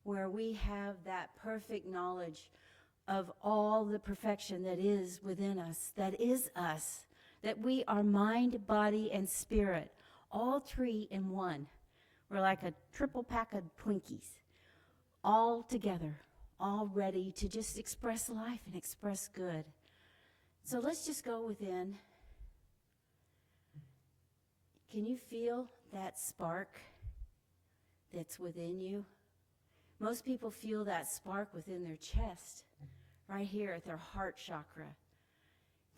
where we have that perfect knowledge of all the perfection that is within us, that is us, that we are mind, body, and spirit, all three in one. We're like a triple pack of Twinkies, all together, all ready to just express life and express good. So let's just go within. Can you feel that spark that's within you? Most people feel that spark within their chest, right here at their heart chakra.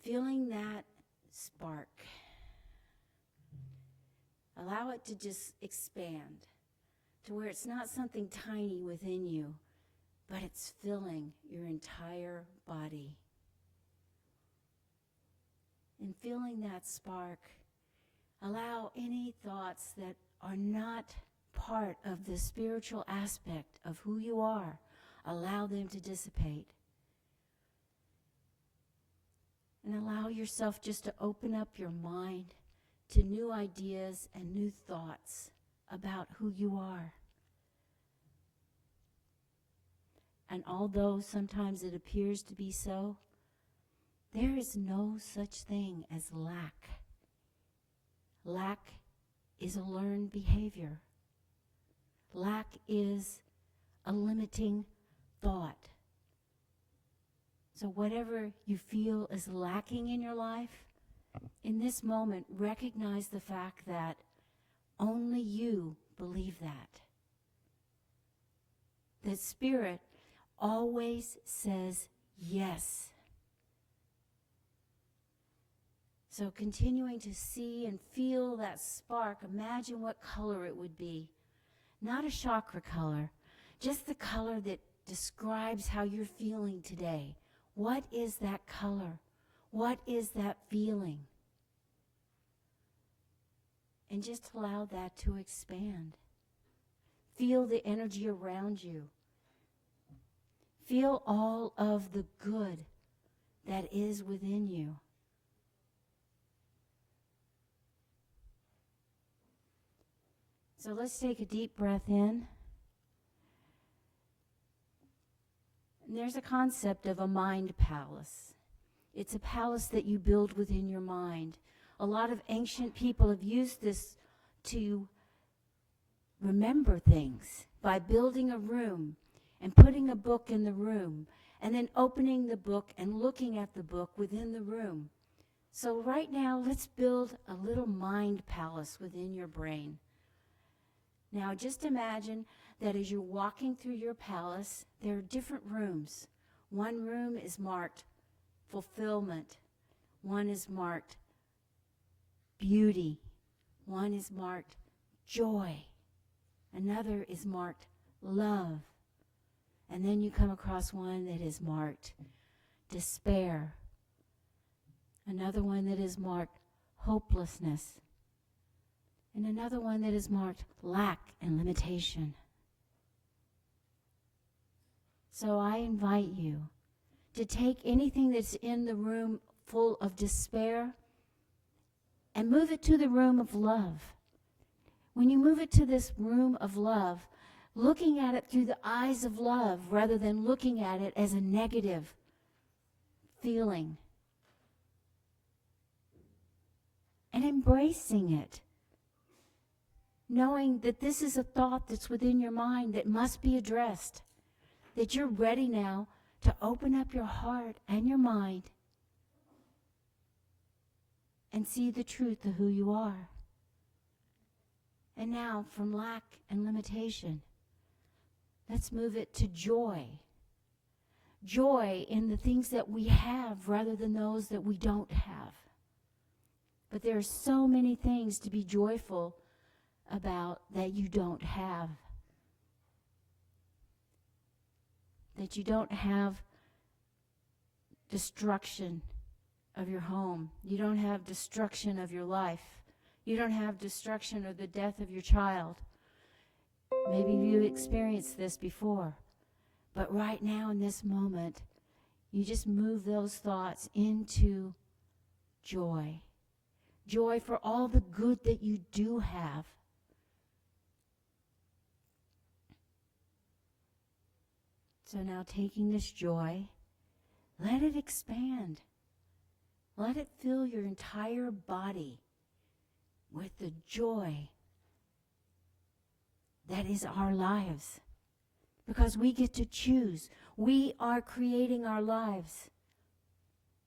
Feeling that spark. Allow it to just expand to where it's not something tiny within you, but it's filling your entire body. And feeling that spark, allow any thoughts that are not part of the spiritual aspect of who you are, allow them to dissipate. And allow yourself just to open up your mind to new ideas and new thoughts about who you are. And although sometimes it appears to be so, there is no such thing as lack. Lack is a learned behavior. Lack is a limiting thought. So whatever you feel is lacking in your life, in this moment, recognize the fact that only you believe that. That Spirit always says yes. So continuing to see and feel that spark, imagine what color it would be. Not a chakra color, just the color that describes how you're feeling today. What is that color? What is that feeling? And just allow that to expand. Feel the energy around you. Feel all of the good that is within you. So let's take a deep breath in. And there's a concept of a mind palace. It's a palace that you build within your mind. A lot of ancient people have used this to remember things by building a room and putting a book in the room and then opening the book and looking at the book within the room. So right now, let's build a little mind palace within your brain. Now just imagine that as you're walking through your palace, there are different rooms. One room is marked fulfillment. One is marked beauty. One is marked joy. Another is marked love. And then you come across one that is marked despair. Another one that is marked hopelessness. And another one that is marked lack and limitation. So I invite you to take anything that's in the room full of despair and move it to the room of love. When you move it to this room of love, looking at it through the eyes of love rather than looking at it as a negative feeling. And embracing it. Knowing that this is a thought that's within your mind that must be addressed. That you're ready now to open up your heart and your mind and see the truth of who you are. And now, from lack and limitation, let's move it to joy. Joy in the things that we have rather than those that we don't have. But there are so many things to be joyful about that you don't have. That you don't have destruction of your home. You don't have destruction of your life. You don't have destruction or the death of your child. Maybe you've experienced this before. But right now in this moment, you just move those thoughts into joy. Joy for all the good that you do have. So now taking this joy, let it expand. Let it fill your entire body with the joy that is our lives. Because we get to choose. We are creating our lives.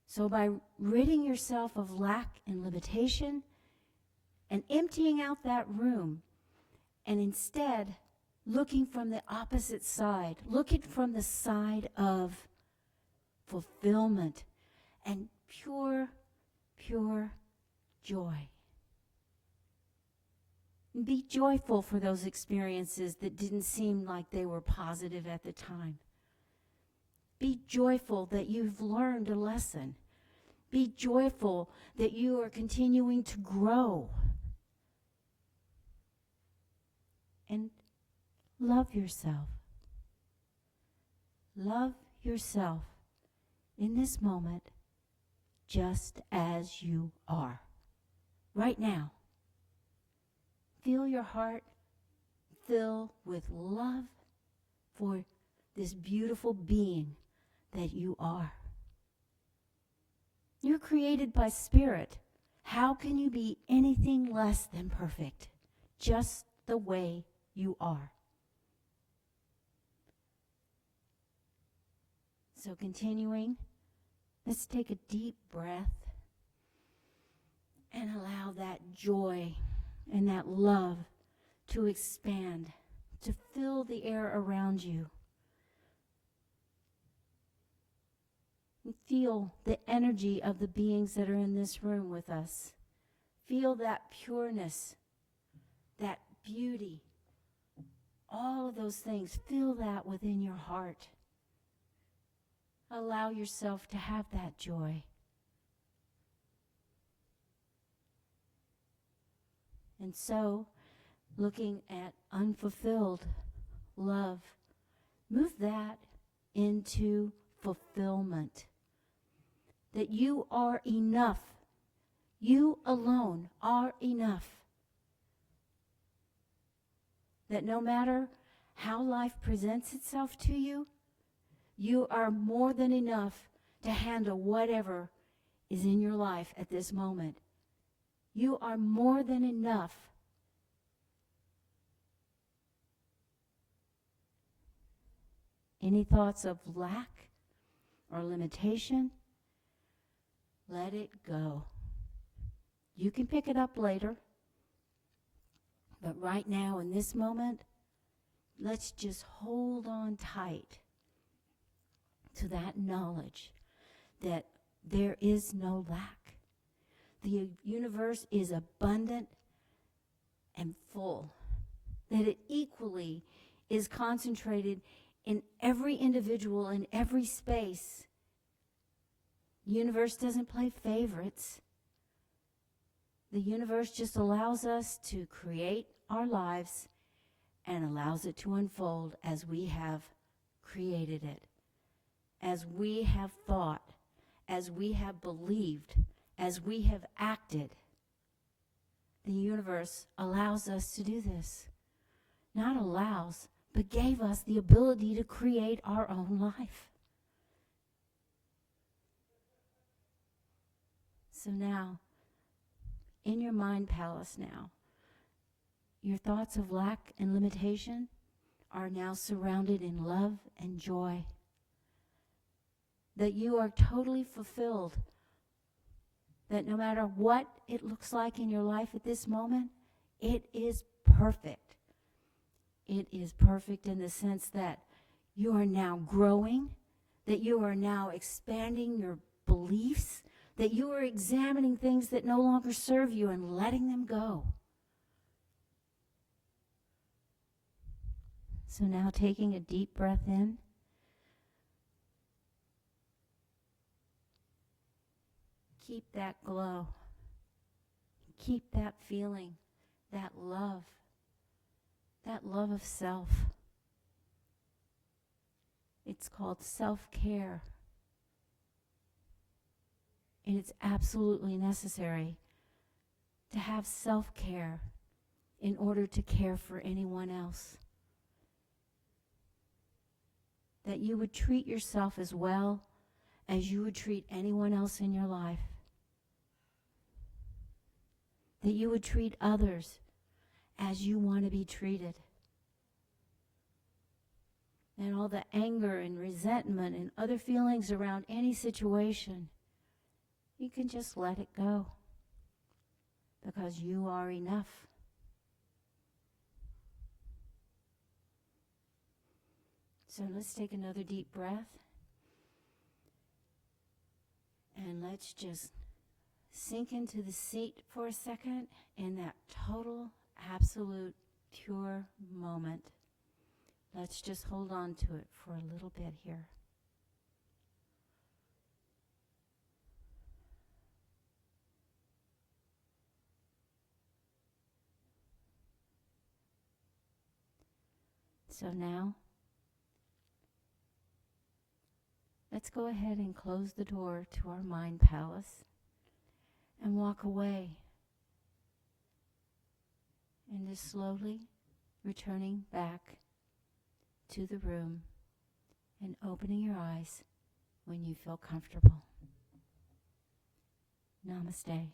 So by ridding yourself of lack and limitation and emptying out that room, and instead looking from the opposite side, looking from the side of fulfillment and pure, pure joy. Be joyful for those experiences that didn't seem like they were positive at the time. Be joyful that you've learned a lesson. Be joyful that you are continuing to grow. And love yourself. Love yourself in this moment just as you are. Right now. Feel your heart fill with love for this beautiful being that you are. You're created by Spirit. How can you be anything less than perfect? Just the way you are. So continuing, let's take a deep breath and allow that joy and that love to expand, to fill the air around you. And feel the energy of the beings that are in this room with us. Feel that pureness, that beauty, all of those things. Feel that within your heart. Allow yourself to have that joy. And so, looking at unfulfilled love, move that into fulfillment. That you are enough. You alone are enough. That no matter how life presents itself to you, you are more than enough to handle whatever is in your life at this moment. You are more than enough. Any thoughts of lack or limitation? Let it go. You can pick it up later. But right now, in this moment, let's just hold on tight to that knowledge that there is no lack. The universe is abundant and full. That it equally is concentrated in every individual, in every space. The universe doesn't play favorites. The universe just allows us to create our lives and allows it to unfold as we have created it, as we have thought, as we have believed, as we have acted. The universe allows us to do this. Not allows, but gave us the ability to create our own life. So now, in your mind palace now, your thoughts of lack and limitation are now surrounded in love and joy. That you are totally fulfilled. That no matter what it looks like in your life at this moment, it is perfect. It is perfect in the sense that you are now growing, that you are now expanding your beliefs, that you are examining things that no longer serve you and letting them go. So now taking a deep breath in. Keep that glow. Keep that feeling, that love of self. It's called self-care. And it's absolutely necessary to have self-care in order to care for anyone else. that you would treat yourself as well as you would treat anyone else in your life. That you would treat others as you want to be treated. And all the anger and resentment and other feelings around any situation, you can just let it go, because you are enough. So let's take another deep breath. And let's just sink into the seat for a second in that total, absolute, pure moment. Let's just hold on to it for a little bit here. So now, let's go ahead and close the door to our mind palace and walk away. And just slowly returning back to the room and opening your eyes when you feel comfortable. Namaste.